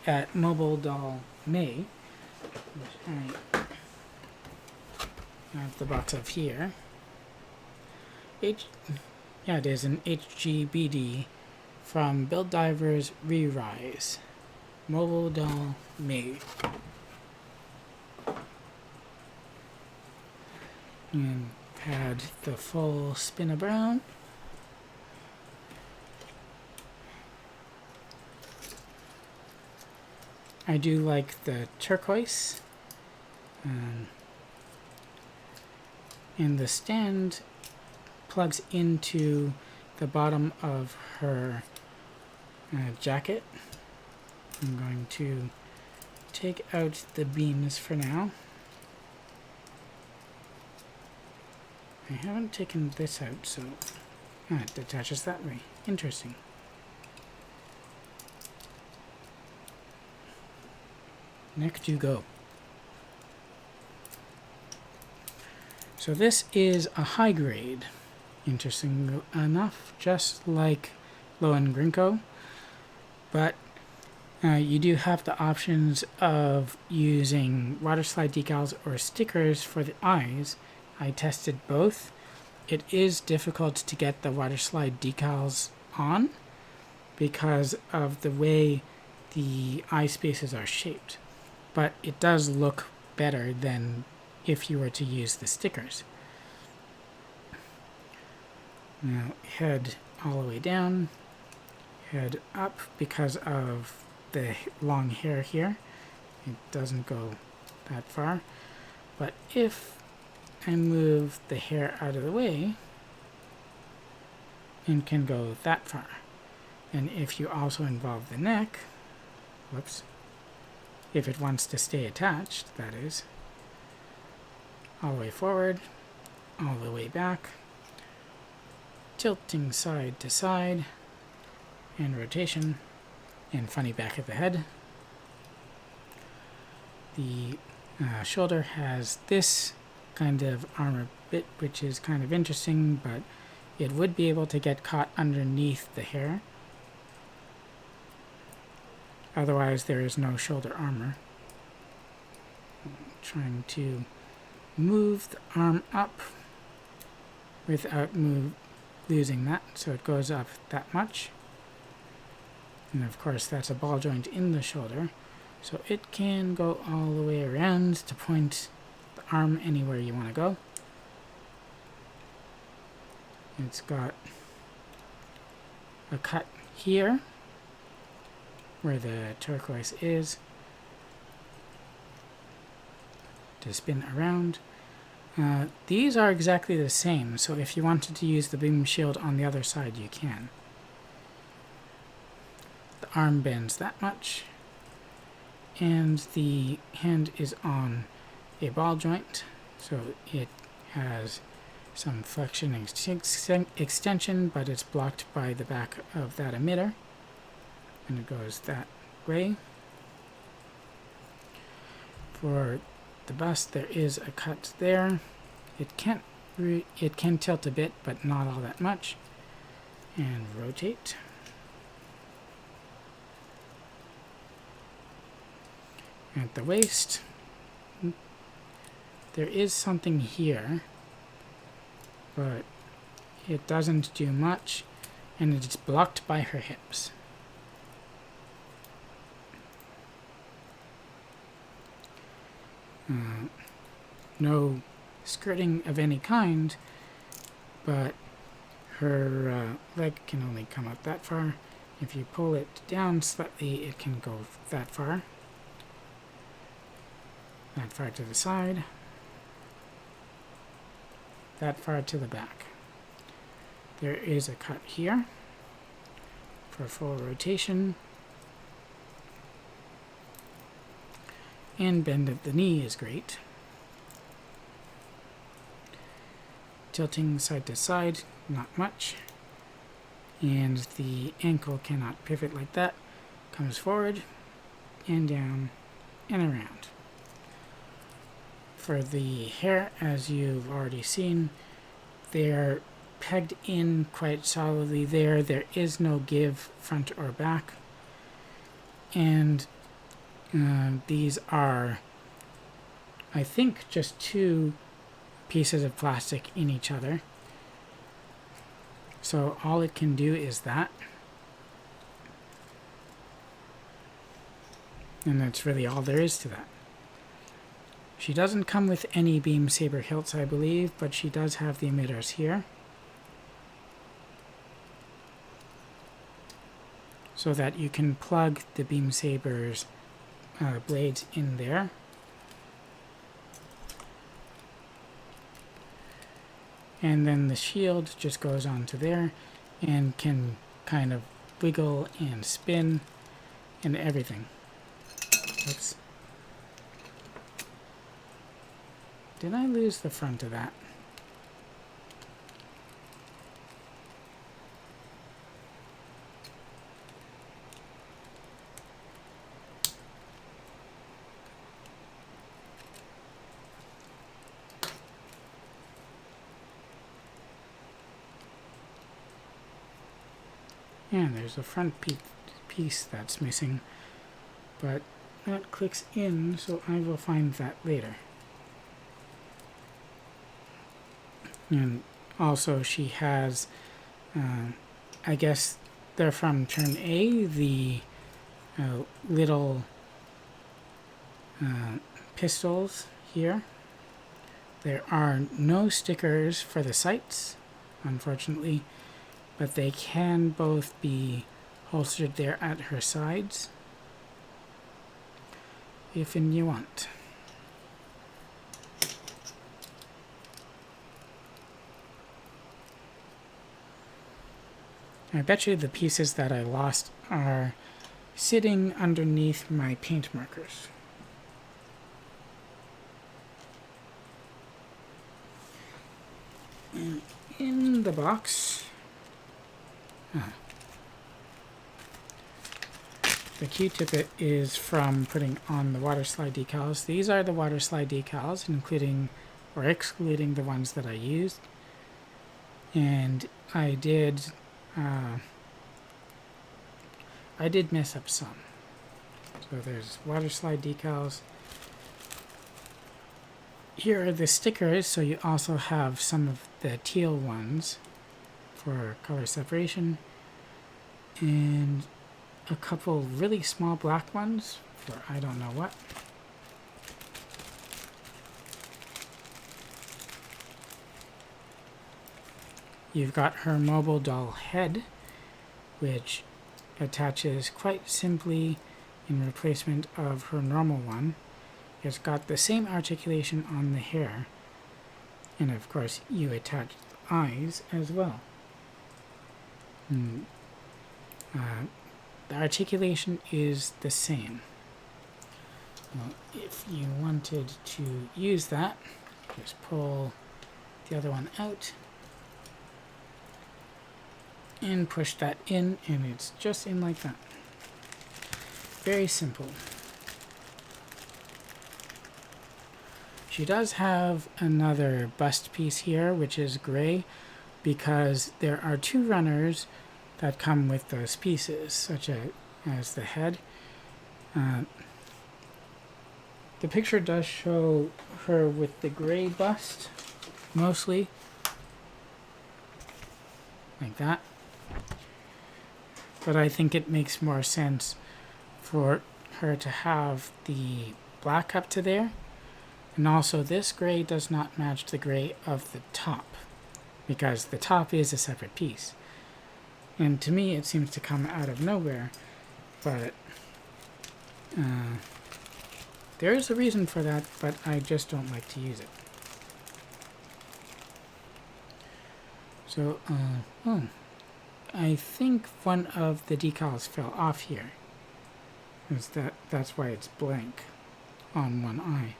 at Mobile Doll May, which I have the box of here. Yeah, it is an HGBD from Build Divers Re-Rise. Mobile Doll May. And had the full spin around. I do like the turquoise. And the stand plugs into the bottom of her jacket. I'm going to take out the beams for now. I haven't taken this out, so it detaches that way. Interesting. Next you go. So this is a high grade, interesting enough, just like Low and Grinko, but you do have the options of using water slide decals or stickers for the eyes. I tested both. It is difficult to get the water slide decals on because of the way the eye spaces are shaped, but it does look better than if you were to use the stickers. Now head all the way down, head up because of the long hair here. It doesn't go that far, but if I move the hair out of the way, it can go that far. And if you also involve the neck, whoops, if it wants to stay attached, that is, all the way forward, all the way back, tilting side to side, and rotation, and funny back of the head. The shoulder has this kind of armor bit, which is kind of interesting, but it would be able to get caught underneath the hair. Otherwise, there is no shoulder armor. I'm trying to move the arm up without losing that, so it goes up that much. And of course, that's a ball joint in the shoulder, so it can go all the way around to point the arm anywhere you want to go. It's got a cut here where the turquoise is to spin around. These are exactly the same, so if you wanted to use the beam shield on the other side, you can. The arm bends that much, and the hand is on a ball joint, so it has some flexion and extension, but it's blocked by the back of that emitter, and it goes that way. For the bust, there is a cut there. It can tilt a bit, but not all that much. And rotate. At the waist, there is something here, but it doesn't do much, and it's blocked by her hips. No skirting of any kind, but her leg can only come up that far. If you pull it down slightly, it can go that far to the side, that far to the back. There is a cut here for full rotation, and bend at the knee is great. Tilting side to side, not much, and the ankle cannot pivot like that. Comes forward and down and around. For the hair, as you've already seen, they're pegged in quite solidly there. There is no give front or back, and These are, I think, just two pieces of plastic in each other. So all it can do is that. And that's really all there is to that. She doesn't come with any beam saber hilts, I believe, but she does have the emitters here, so that you can plug the beam saber's blades in there. And then the shield just goes onto there and can kind of wiggle and spin and everything. Oops. Did I lose the front of that? Yeah, there's a front piece that's missing, but that clicks in, so I will find that later. And also she has, I guess they're from turn A, the little pistols here. There are no stickers for the sights, unfortunately, but they can both be holstered there at her sides if and you want. I bet you the pieces that I lost are sitting underneath my paint markers. And in the box, the Q-tippet is from putting on the water slide decals. These are the water slide decals, including or excluding the ones that I used. And I did mess up some. So there's water slide decals. Here are the stickers, so you also have some of the teal ones for color separation, and a couple really small black ones for I don't know what. You've got her mobile doll head, which attaches quite simply in replacement of her normal one. It's got the same articulation on the hair, and of course you attach the eyes as well. The articulation is the same. Well, if you wanted to use that, just pull the other one out and push that in, and it's just in like that. Very simple. She does have another bust piece here, which is gray, because there are two runners that come with those pieces, such as the head. The picture does show her with the gray bust, mostly, like that. But I think it makes more sense for her to have the black up to there. And also this gray does not match the gray of the top, because the top is a separate piece. And to me it seems to come out of nowhere, but there is a reason for that, but I just don't like to use it. So, I think one of the decals fell off here. That's why it's blank on one eye.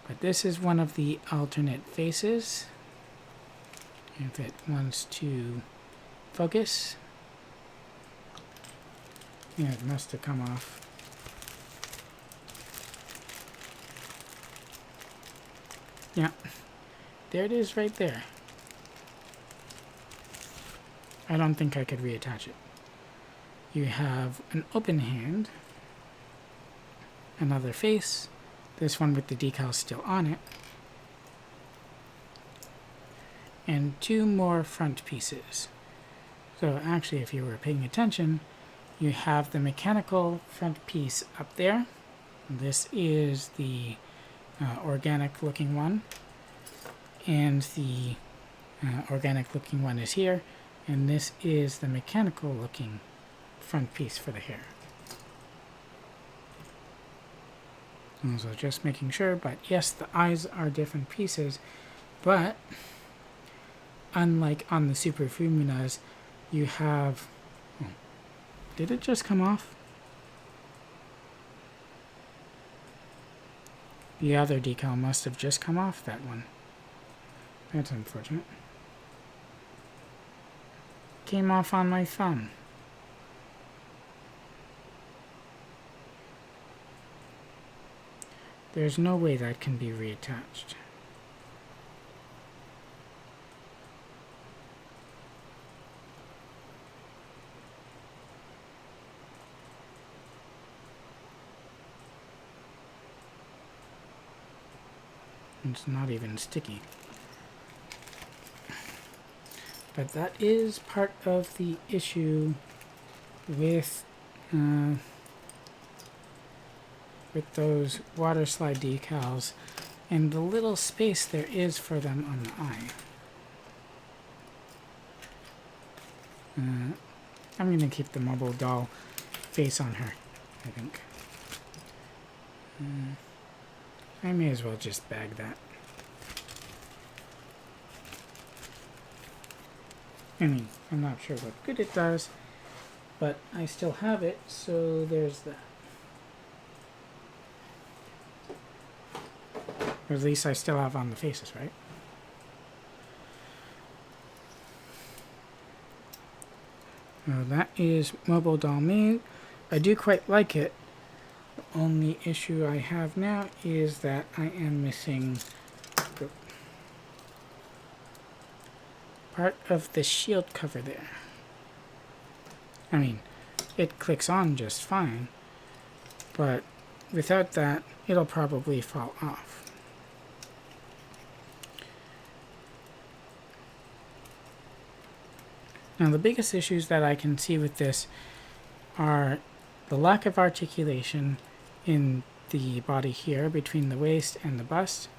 But this is one of the alternate faces. If it wants to focus. Yeah, it must have come off. Yeah, there it is right there. I don't think I could reattach it. You have an open hand, another face, this one with the decals still on it, and 2 more front pieces. So actually, if you were paying attention, you have the mechanical front piece up there. This is the organic looking one, and the organic looking one is here, and this is the mechanical looking front piece for the hair. And so just making sure, but yes, the eyes are different pieces, but unlike on the Super Fuminas, you have... Oh, did it just come off? The other decal must have just come off that one. That's unfortunate. Came off on my thumb. There's no way that can be reattached. It's not even sticky. But that is part of the issue with those water slide decals and the little space there is for them on the eye. I'm going to keep the mobile doll face on her, I think. I may as well just bag that. I mean, I'm not sure what good it does, but I still have it, so there's that. Or at least I still have on the faces, right? Well, that is Mobile Doll made. I do quite like it. The only issue I have now is that I am missing part of the shield cover there. I mean, it clicks on just fine, but without that, it'll probably fall off. Now, the biggest issues that I can see with this are the lack of articulation in the body here between the waist and the bust.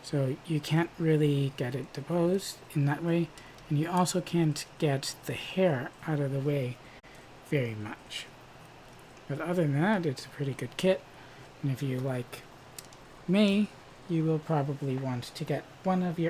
So you can't really get it deposed in that way, and you also can't get the hair out of the way very much. But other than that, it's a pretty good kit, and if you like me, you will probably want to get one of your